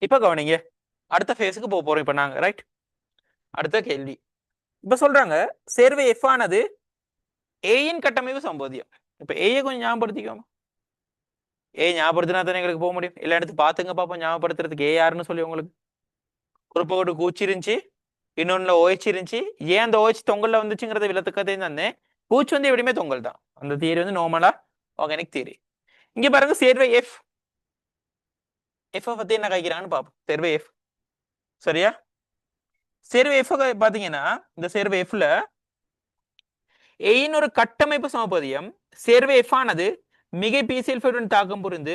இப்ப கவனிங்க அடுத்த ஃபேஸுக்கு போக போறோம் இப்ப நாங்க ரைட். அடுத்த கேள்வி இப்ப சொல்றாங்க சேர்வை F ஆனது ஏயின் கட்டமைப்பு சம்போதியம். இப்ப ஏயை கொஞ்சம் ஞாபகப்படுத்திக்கோமா ஏ ஞாபகப்படுத்தினா தானே எங்களுக்கு போக முடியும் எல்லா இடத்து பாத்துங்க பாப்போம் ஞாபகப்படுத்துறதுக்கு ஏ யாருன்னு சொல்லி உங்களுக்கு ஒரு பக்கத்து கூச்சி இருந்துச்சு இன்னொன்னுல OH இருந்துச்சு ஏன் அந்த OH தொங்கல்ல வந்துச்சுங்கிறத விளத்துக்கதே தானே கூச்சு வந்து எப்படியுமே தொங்கல் தான் அந்த தியரி வந்து நார்மலா ஆர்கானிக் தியரி. இங்க பாருங்க சேர்வை எஃப் பத்தி என்ன கைக்கிறாங்கன்னு பாப்போம். சேர்வை எஃப் சரியா சேர்வை எஃப் பாத்தீங்கன்னா இந்த சேர்வை எஃப்ல ஏயின் ஒரு கட்டமைப்பு சமபதியம் சேர்வை எஃப் ஆனது மிகை பிசிஎல் தாக்கம் புரிந்து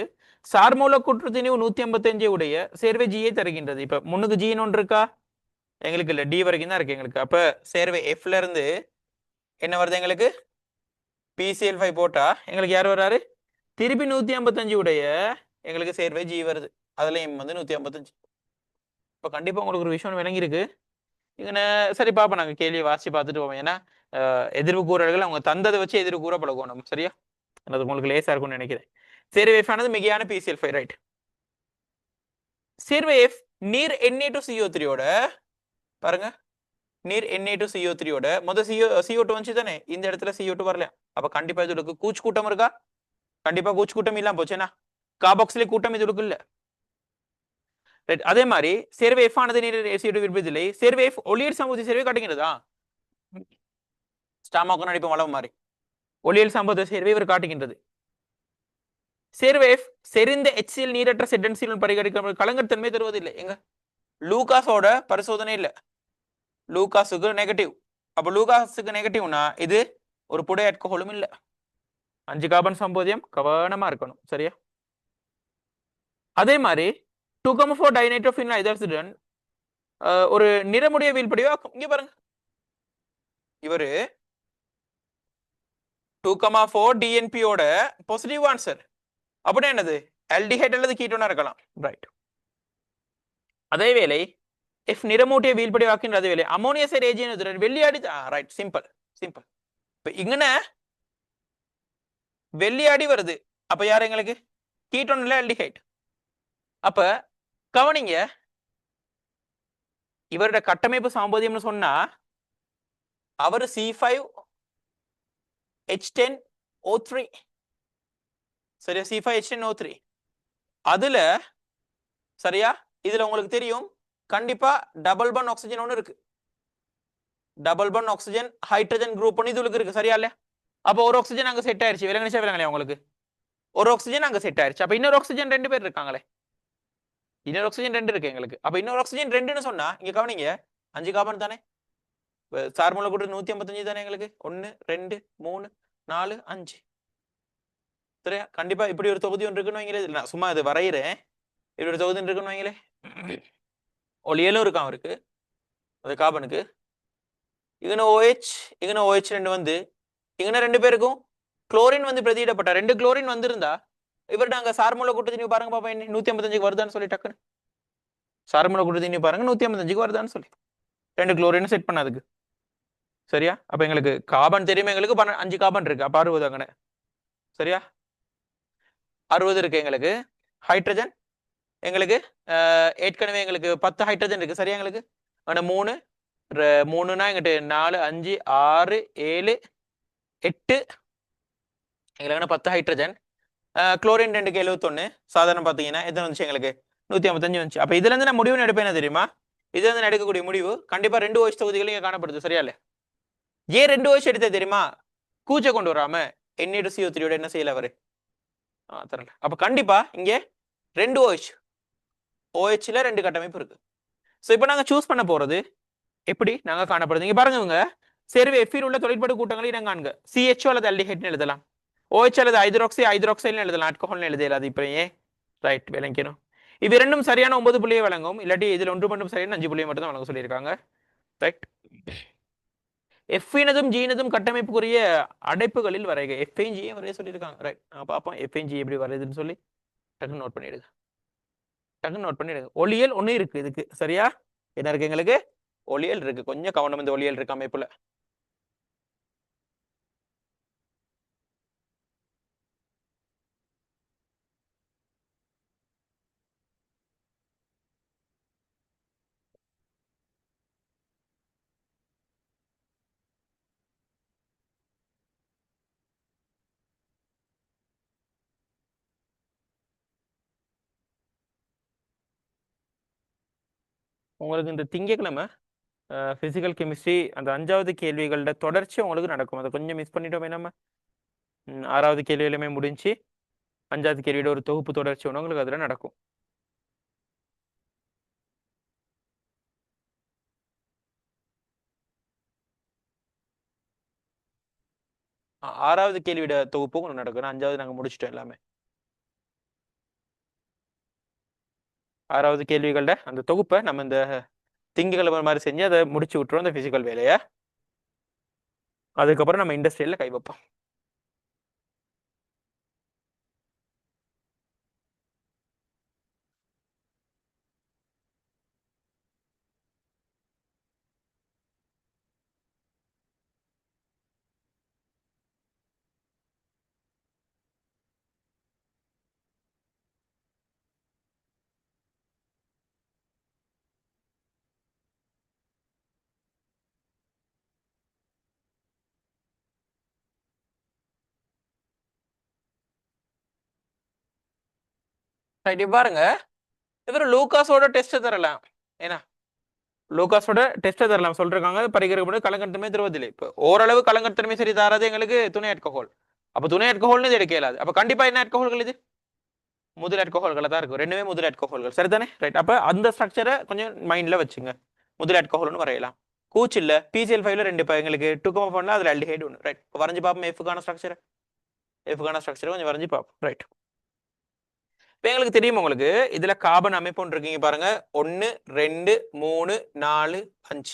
சார்மூல குற்றுத்திணிவு 155 உடைய சேர்வை ஜியை தருகின்றது. இப்ப முன்னுக்கு ஜின்னு ஒன்று இருக்கா எங்களுக்கு இல்ல டி வரைக்கும் தான் இருக்கு எங்களுக்கு. அப்ப சேர்வை எஃப்ல இருந்து என்ன வருது எங்களுக்கு PCl5 போட்டா எங்களுக்கு யார் வர்றாரு திருப்பி 155 உடைய எங்களுக்கு சேர்வை ஜி வருது அதுலயும் வந்து 155. இப்ப கண்டிப்பா உங்களுக்கு ஒரு விஷயம் விளங்கி இருக்கு இங்க சரி பாப்போம் நாங்க கேள்வியை வாசி பார்த்துட்டு போவோம். ஏன்னா எதிர்வு கூறல்கள் அவங்க தந்ததை வச்சு எதிர்வு கூற பழகுவோம் நம்ம சரியா அது உங்களுக்கு லேசா இருக்கும்னு நினைக்கிறேன். சேர்வை எஃப் ஆனது மிகையான PCl5 ரைட். சேர்வை எஃப் நீர் Na2CO3யோட பாருங்க நீர் Na2CO3யோட மொதல் CO2 வந்துச்சு தானே இந்த இடத்துல CO2 வரல அப்ப கண்டிப்பா இதுக்கு கூச்சு கூட்டம் இருக்கா கண்டிப்பா கூச்சு கூட்டம் இல்லாம போச்சுன்னா கார்பாக்சிலிக் கூட்டம் இதுக்கு இல்ல ரைட். அதே மாதிரி சேர்வை எஃப் ஆனது நீர் ஏசியோடு விரும்புவதில்லை. சேர்வை எஃப் ஒளியல் சம்பவத்தை சேர்வை காட்டுகிறதா? ஸ்டாமாக்கு நடிப்பு வளம் மாதிரி ஒளியல் சம்பவத்தை சேர்வை இவர் காட்டுகின்றது. சேர்வை எஃப் செறிந்த HCl நீரற்ற செட்டன்சியுடன் பரிகரிக்க கலங்கத்தன்மை தருவதில்லை. எங்க லூகாஸோட பரிசோதனை இல்லை. லூகாஸுக்கு நெகட்டிவ். அப்ப லூகாஸுக்கு நெகட்டிவ்னா இது ஒரு புடை ஆல்கஹாலும் இல்லை. 5 கார்பன் சம்போதியம் கவனமா இருக்கணும். சரியா? அதே மாதிரி 2,4 டைநைட்ரோஃபின் ஐதர்சிடன் ஒரு நிறமுடைய வீழ்படிவா இங்க பாருங்க. இவரு 2,4 டிஎன்பியோட பாசிட்டிவ் ஆன்சர். அப்படின்னா என்னது? ஆல்டிஹைட் அல்லது கீட்டோனா இருக்கலாம். ரைட். அதே வேளை எஃப் நிறமூட்டிய வீழ்படிவாக்கின்ற அதே வேளை அமோனியா சைடு ஏஜியன் வெள்ளியாடி. ரைட். Simple simple. இப்ப இங்கன வெள்ளியாடி வருது. அப்ப யார் எங்களுக்கு? கீட்டோன் இல்ல ஆல்டிஹைட். அப்ப கவனிங்க, இவரோட கட்டமைப்பு சாம்போதியம்னு சொன்னா அவர் C5H10O3. சரியா? C5H10O3. அதுல சரியா இதுல உங்களுக்கு தெரியும் கண்டிப்பா டபுள் பாண்ட் ஆக்சிஜன் ஒன்று இருக்கு. Double bond oxygen hydrogen group ஒன்று இதுக்கு இருக்கு. சரியா இல்ல? அப்ப ஒரு ஆக்சிஜன் அங்க செட் ஆயிருச்சு. விளங்கணிச்சா விளங்கலையா உங்களுக்கு? ஒரு ஆக்சிஜன் அங்க செட் ஆயிருச்சு. அப்ப இன்னொரு ஆக்சிஜன் 2 பேர் இருக்காங்களே. இன்னொரு ஆக்சிஜன் 2 இருக்கு எங்களுக்கு. அப்ப இன்னொரு ஆக்சிஜன் 2ன்னு சொன்னா இங்க கவனிங்க 5 கார்பன் தானே. சார்மூல கூட 155 தானே எங்களுக்கு. 1 2 3 4 5. சரியா? கண்டிப்பா இப்படி ஒரு தொகுதி ஒன்று இருக்குன்னு வைங்களே. நான் சும்மா இது வரைகிறேன். இப்படி ஒரு தொகுதி இருக்குன்னு வைங்களே. ஒளியலும் இருக்கான் அவருக்கு, அது கார்பனுக்கு. இங்கன OH இங்கன OH 2 வந்து இங்கன 2 பேருக்கும் குளோரின் வந்து பிரதியிடப்பட்ட 2 குளோரின் வந்திருந்தா இவர்ட்ட அங்க சார்மூல கூட்டத்தினி பாருங்க பாப்பா, 155 வருதான்னு சொல்லி டக்குன்னு சார்மூல கூட்டத்தினி பாருங்க 155 வருதான்னு சொல்லி 2 குளோரின் செட் பண்ணதுக்கு. சரியா? அப்ப எங்களுக்கு கார்பன் தெரியுமா? எங்களுக்கு 5 கார்பன் இருக்கு. அப்ப 60 அங்கன. சரியா? 60 இருக்கு எங்களுக்கு. ஹைட்ரஜன் எங்களுக்கு ஏற்கனவே எங்களுக்கு 10 ஹைட்ரஜன் இருக்கு. சரியா? எங்களுக்கு ஆனா 3 3னா எங்கிட்ட 4 5 6 7 8 எங்களுக்கு 10 ஹைட்ரஜன். குளோரின் 2க்கு 71. சாதாரண பாத்தீங்கன்னா எத்தனை வந்துச்சு எங்களுக்கு? 155 வந்துச்சு. அப்ப இதுல இருந்து நான் முடிவு எடுப்பேன் தெரியுமா? இதுல இருந்து நான் எடுக்கக்கூடிய முடிவு கண்டிப்பா 2 OH தொகுதிகள் இங்க காணப்படுது. சரியா இல்ல? ஏன் 2 OH எடுத்தது தெரியுமா? கூச்ச கொண்டு வராம NH2CO3 என்ன செய்யல அவரு தரல. அப்ப கண்டிப்பா இங்க 2 OHல 2 கட்டமைப்பு இருக்கு. சோ இப்போ நாங்க சூஸ் பண்ண போறது எப்படி நாங்க காணப்படுது. இங்க பாருங்க, இவங்க சேர்வை எஃபில் உள்ள தொழிற்படு கூட்டங்களை நாங்க காண்க. CHO அல்லது ஆல்டிஹைட்னு எழுதலாம். OH அல்லது ஹைட்ராக்சைல்னு எழுதலாம். ஆல்கஹால்னு எழுதலாம். இப்போ ஏன் ரைட் விளங்கணும். இது இரண்டும் சரியான 9 புள்ளியை வழங்கும். இல்லாட்டி இதுல ஒன்று மட்டும் சரியான 5 புள்ளியை மட்டும் தான் வழங்க சொல்லியிருக்காங்க. ரைட். எஃபினதும் ஜீனதும் கட்டமைப்புக்குரிய அடைப்புகளில் வரைக. எஃப்ஐயும் ஜியும் வரைய சொல்லியிருக்காங்க. ரைட். நான் பார்ப்போம் எஃப்ஐயும் ஜி எப்படி வரையுதுன்னு சொல்லி டக்குன்னு நோட் பண்ணிடுங்க. டக்குன்னு நோட் பண்ணிடுங்க. ஒளியல் ஒண்ணு இருக்கு இதுக்கு. சரியா? என்ன இருக்கு எங்களுக்கு? ஒளியல் இருக்கு. கொஞ்சம் கவனம் இந்த ஒளியல் இருக்கு அமைப்புல. உங்களுக்கு இந்த திங்கட்கிழமை பிசிக்கல் கெமிஸ்ட்ரி அந்த 5வது கேள்விகளோட தொடர்ச்சி உங்களுக்கு நடக்கும். அதை கொஞ்சம் மிஸ் பண்ணிட்டோமே நம்ம. 6வது கேள்வி எல்லாமே முடிஞ்சு 5வது கேள்வியோட ஒரு தொகுப்பு தொடர்ச்சி ஒன்று உங்களுக்கு அதுல நடக்கும். 6வது கேள்வியோட தொகுப்பு உங்களுக்கு நடக்கும். 5வது நாங்க முடிச்சிட்டோம் எல்லாமே. 6வது கேள்விகளோட அந்த தொகுப்பை நம்ம இந்த திங்கட்கிழமை மாதிரி செஞ்சு அதை முடிச்சு விட்டுருவோம் அந்த பிசிக்கல் வேலையை. அதுக்கப்புறம் நம்ம இண்டஸ்ட்ரியல்ல கை வைப்போம். ரைட். பாருங்க, இவர் லூகாஸோட டெஸ்ட் தரலாம் ஏன்னா லூகாஸோட டெஸ்ட் தரலாம் சொல்றாங்க பரிகரிக்கப்பட்டு கலங்கட்டமே தருவதில்லை இப்போ ஓரளவு கலங்கட்டமே சரி தராது எங்களுக்கு துணை ஆல்கஹால் அப்ப துணை ஆல்கஹால்னு எடுக்க இயலாது அப்ப கண்டிப்பா என்ன ஆல்கஹால்கள் இது முதல் ஆல்கஹால்களை தான் இருக்கும் ரெண்டுமே முதல் ஆல்கஹால்கள் சரிதானே ரைட் அப்ப அந்த ஸ்ட்ரக்சரை கொஞ்சம் மைண்ட்ல வச்சுங்க முதல் ஆல்கஹால்னு வரையலாம் கூச்சு இல்ல PCl5ல ரெண்டு இப்போ எங்களுக்கு 2 பண்ணா அதுல ஆல்டிஹைடு ஒன்று ரைட் வரைஞ்சு பார்ப்போம் எஃப்கான ஸ்ட்ரக்சர் கொஞ்சம் வரைஞ்சு பார்ப்போம் ரைட் இப்போ எங்களுக்கு தெரியும் உங்களுக்கு இதுல கார்பன் அமைப்பு ஒன்று இருக்கீங்க பாருங்க 1 2 3 4 5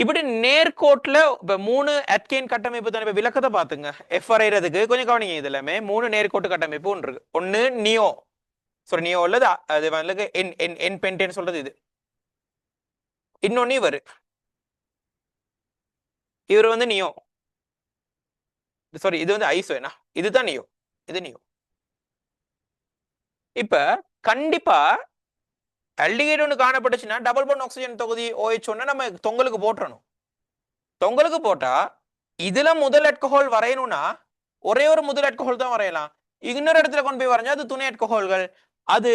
இப்படி நேர்கோட்டில் இப்போ 3 அட்கேன் கட்டமைப்பு தானே இப்போ விளக்கத்தை பார்த்துங்க எஃப் வரைகிறதுக்கு கொஞ்சம் கவனிங்க இது எல்லாமே 3 நேர்கோட்டு கட்டமைப்பு ஒன்று இருக்கு ஒன்று நியோ சாரி நியோ அல்லது அது வந்து என் பென்டேன் சொல்றது இது இன்னொன்னு இவர் வந்து நியோ சாரி இது வந்து ஐசோ என்ன இதுதான் நியோ இது நியோ இப்ப கண்டிப்பா ஆல்டிஹைடு ஒன்று காணப்பட்டுச்சுன்னா டபுள் பாண்ட் ஆக்சிஜன் தொகுதி OH ஒன்று நம்ம தொங்கலுக்கு போட்டுறணும் தொங்கலுக்கு போட்டா இதுல முதல் ஆல்கஹால் வரையணும்னா ஒரே ஒரு முதல் ஆல்கஹால் தான் வரையலாம் இன்னொரு இடத்துல கொண்டு போய் வரைஞ்சா அது துணை ஆல்கஹால்கள் அது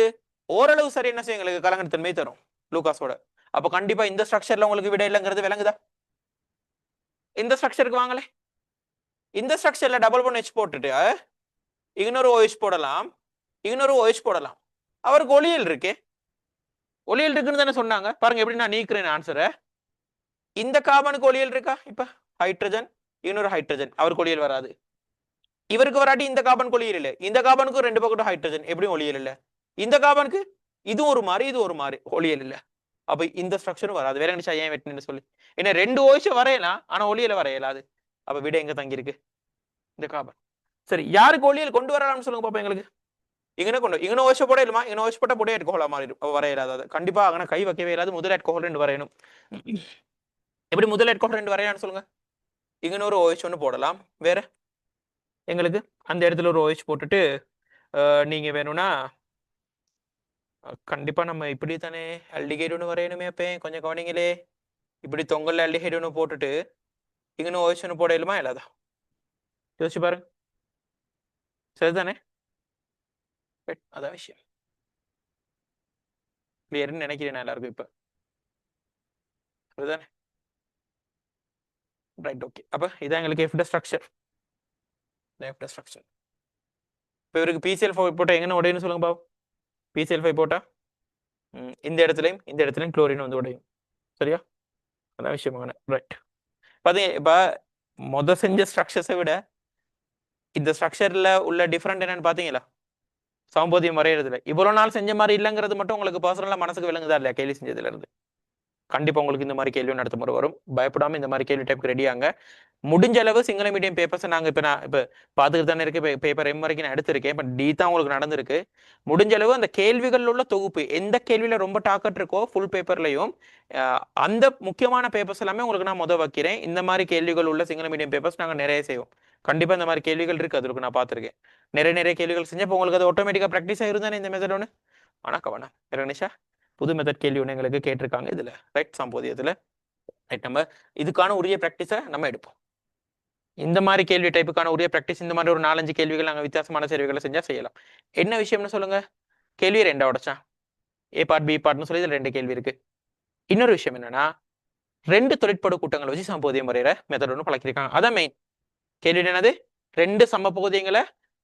ஓரளவு சரி என்ன செய்யும் எங்களுக்கு கலங்கத்தன்மை தரும் லூகாஸோட அப்ப கண்டிப்பா இந்த ஸ்ட்ரக்சர்ல உங்களுக்கு விட இல்லைங்கிறது விளங்குதா இந்த ஸ்ட்ரக்சருக்கு வாங்களே இந்த ஸ்ட்ரக்சர்ல டபுள் பாண்ட் H போட்டுட்டு இன்னொரு OH போடலாம் இன்னொரு OH போடலாம் அவருக்கு ஒளியல் இருக்கே ஒளியல் இருக்குன்னு தானே சொன்னாங்க பாருங்க எப்படி நான் நீக்கிறேன் ஆன்சரை இந்த கார்பனுக்கு ஒளியல் இருக்கா இப்ப ஹைட்ரஜன் இன்னொரு ஹைட்ரஜன் அவருக்கு ஒளியல் வராது இவருக்கு வராட்டி இந்த கார்பனுக்கு ஒளியல் இல்லை இந்த கார்பனுக்கு ரெண்டு பக்கத்து ஹைட்ரஜன் எப்படியும் ஒளியல் இல்லை இந்த கார்பனுக்கு இது ஒரு மாதிரி இது ஒரு மாதிரி ஒளியல் இல்லை அப்ப இந்த ஸ்ட்ரக்சரும் வராது வேற நினைச்சா ஏன் வெட்டினு சொல்லி என்ன ரெண்டு OH வரையலாம் ஆனா ஒளியல வரையலாது அப்ப விட எங்க தங்கி இருக்கு இந்த கார்பன் சரி யாருக்கு ஒளியல் கொண்டு வரலாம்னு சொல்லுங்க பாப்பா எங்களுக்கு இங்கன கொண்டு இங்கன OH போட இல்லமா இங்கன OH போட்டா புடைய ஆல்கஹாலா மாறிடும் வரையலாது கண்டிப்பா அங்கன கை வைக்கவே இல்லாது முதல் ஆல்கஹால் ரெண்டு வரையணும் எப்படி முதல் ஆல்கஹால் ரெண்டு வரையலாம்னு சொல்லுங்க இங்கன ஒரு OH ஒன்று போடலாம் வேற எங்களுக்கு அந்த இடத்துல ஒரு OH போட்டுட்டு நீங்க வேணும்னா கண்டிப்பா நம்ம இப்படி தானே ஆல்டிஹைடு ஒன்று வரையணுமே அப்ப கொஞ்சம் கவனிங்களே இப்படி தொங்கல் ஆல்டிஹைடு ஒன்று போட்டுட்டு இங்கன்னு OH ஒன்று போட இயலுமா இல்லாதா யோசிச்சு பாருங்க சரிதானே அதான் விஷயம் கிளியர்னு நினைக்கிறேன் நான் எல்லாருக்கும் இப்ப சரிதானே ரைட் ஓகே அப்ப இதான் எங்களுக்கு எஃப்ட ஸ்ட்ரக்சர் இப்போ இவருக்கு PCl5 போட்டா எங்கன்னு உடையன்னு சொல்லுங்க பாவம் PCl5 போட்டா இந்த இடத்துலையும் குளோரின் வந்து உடையும் சரியா அதான் விஷயம் ரைட் இப்ப மொத செஞ்ச ஸ்ட்ரக்சர்ஸை விட இந்த ஸ்ட்ரக்சர்ல உள்ள டிஃபரெண்ட் என்னன்னு பாத்தீங்களா சமபோதியம் வரையறதுல இவ்வளவு நாள் செஞ்ச மாதிரி இல்லைங்கிறது மட்டும் உங்களுக்கு பர்சனலா மனசுக்கு விளங்குதா இல்லையா கேள்வி செஞ்சதுல இருந்து கண்டிப்பா உங்களுக்கு இந்த மாதிரி கேள்வி நடத்த முறை வரும் பயப்படாம இந்த மாதிரி கேள்வி டைப் ரெடியாங்க முடிஞ்ச அளவு சிங்கள மீடியம் பேப்பர்ஸ் நாங்க இப்ப பாத்துக்கிட்டு தானே இருக்கு பேப்பர் M வரைக்கும் நான் எடுத்திருக்கேன் பட் D தான் உங்களுக்கு நடந்திருக்கு முடிஞ்ச அளவு அந்த கேள்விகள் உள்ள தொகுப்பு எந்த கேள்வியில ரொம்ப டாக்கட் இருக்கோ ஃபுல் பேப்பர்லயும் அந்த முக்கியமான பேப்பர்ஸ் எல்லாமே உங்களுக்கு நான் வைக்கிறேன் இந்த மாதிரி கேள்விகள் உள்ள சிங்கள மீடியம் பேப்பர்ஸ் நாங்க நிறைய செய்வோம் கண்டிப்பா இந்த மாதிரி கேள்விகள் இருக்கு அதுக்கு நான் பார்த்திருக்கேன் நிறைய கேள்விகள் செஞ்சப்போ உங்களுக்கு அது ஆட்டோமேட்டிக்கா ப்ராக்டிஸ் ஆயிருந்தானே இந்த மெத்தட் ஒன்று ஆனா கவனா நிஷா புது மெத்தட் கேள்வி ஒன்று எங்களுக்கு கேட்டிருக்காங்க இதுல ரைட் சம்போதியத்துல ரைட் நம்ம இதுக்கான உரிய ப்ராக்டிஸை நம்ம எடுப்போம் இந்த மாதிரி கேள்வி டைப்புக்கான உரிய ப்ராக்டிஸ் இந்த மாதிரி ஒரு 4-5 கேள்விகள் நாங்கள் வித்தியாசமான சேர்வைகளை செஞ்சா செய்யலாம் என்ன விஷயம்னு சொல்லுங்க கேள்வி 2 உடைச்சா A பார்ட் B பார்ட்னு சொல்லி இதுல 2 கேள்வி இருக்கு இன்னொரு விஷயம் என்னன்னா 2 தொழிற்படு கூட்டங்களை வச்சு சம்போதியம் வரைகிற மெத்தட் ஒன்று பழக்கிருக்காங்க அதான் மெயின் கேள்வி என்னது 2 சமபகுதியங்களை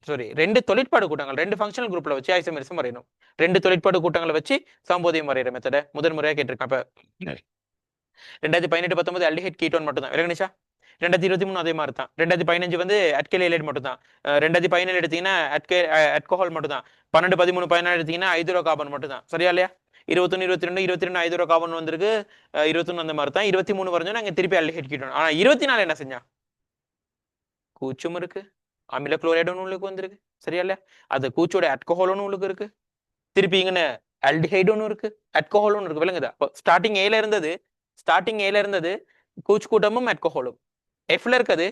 சாரி 2 தொழிற்பாடு கூட்டங்கள் 2 ஃபங்க்ஷனல் குரூப்ல வச்சு ஐசோமெரிசம் வரையணும் 2 தொழிற்பாடு கூட்டங்களை வச்சு சம்போதியம் வரைகிற மெத்தட முதன்முறையா கேட்டிருக்கேன் அப்ப 2018-19 ஆல்டிஹைட் கீட்டோன் மட்டும் தான் விலகனிஷா 2023 அதே மாதிரி தான் 2015 வந்து அட்கைல் ஹைலைட் மட்டும் தான் 2017 எடுத்தீங்கன்னா அல்கஹால் மட்டும் தான் 12-13-14 எடுத்தீங்கன்னா ஐதரோ கார்பன் மட்டும் தான் சரியா இல்லையா 21-22 ஐதரோ கார்பன் வந்திருக்கு 21 அந்த மாதிரி தான் 23 வரைஞ்சோம் நாங்க திருப்பி ஆல்டிஹைட் கீட்டோன் ஆனா 24 என்ன செஞ்சா கூச்சும் இருக்கு அமில குளோரைடு உங்களுக்கு வந்திருக்கு சரியா இல்லையா அது கூச்சோட அல்கஹால் உங்களுக்கு இருக்கு திருப்பி இங்கன்னு ஆல்டிஹைடு ஒன்று இருக்கு அல்கஹால் ஒன்று இருக்கு விளங்குதா ஸ்டார்டிங் ஏல இருந்தது கூச்சு கூட்டமும் அல்கஹாலும் எஃப்ல இருக்குது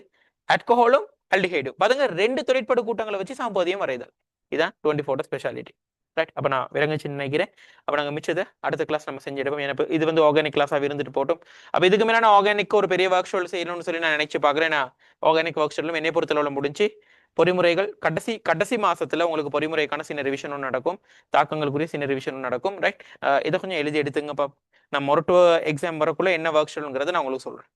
அல்கஹாலும் ஆல்டிஹைடும் பாருங்க 2 தொழிற்படு கூட்டங்களை வச்சு சம்போதியம் வரைதல் இதான் 24 ஸ்பெஷாலிட்டி ரைட் அப்ப நான் விளங்குச்சு நினைக்கிறேன் அப்ப நாங்க மிச்சது அடுத்த கிளாஸ் நம்ம செஞ்சிடுவோம் எனக்கு இது வந்து ஆர்கானிக் கிளாஸா இருந்துட்டு போட்டோம் அப்ப இதுக்கு மேல நான் ஆர்கானிக் ஒரு பெரிய ஒர்க் ஷாப் செய்யணும்னு சொல்லி நான் நினைச்சு பாக்குறேன் நான் ஆர்கானிக் ஒர்க் ஷாப்ல என்னை பொறுத்தளவுல முடிஞ்சு பொறிமுறைகள் கடைசி கடைசி மாசத்துல உங்களுக்கு பொறிமுறைக்கான சின்ன ரிவிஷனும் நடக்கும், தாக்கங்களுக்குரிய சின்ன ரிவிஷனும் நடக்கும். ரைட், இதை கொஞ்சம் எழுதி எடுத்துங்கப்பா. நான் மொரட்டோ எக்ஸாம் வரக்குள்ள என்ன ஒர்க் ஷெட்யூல்ங்கிறத நான் உங்களுக்கு சொல்றேன்.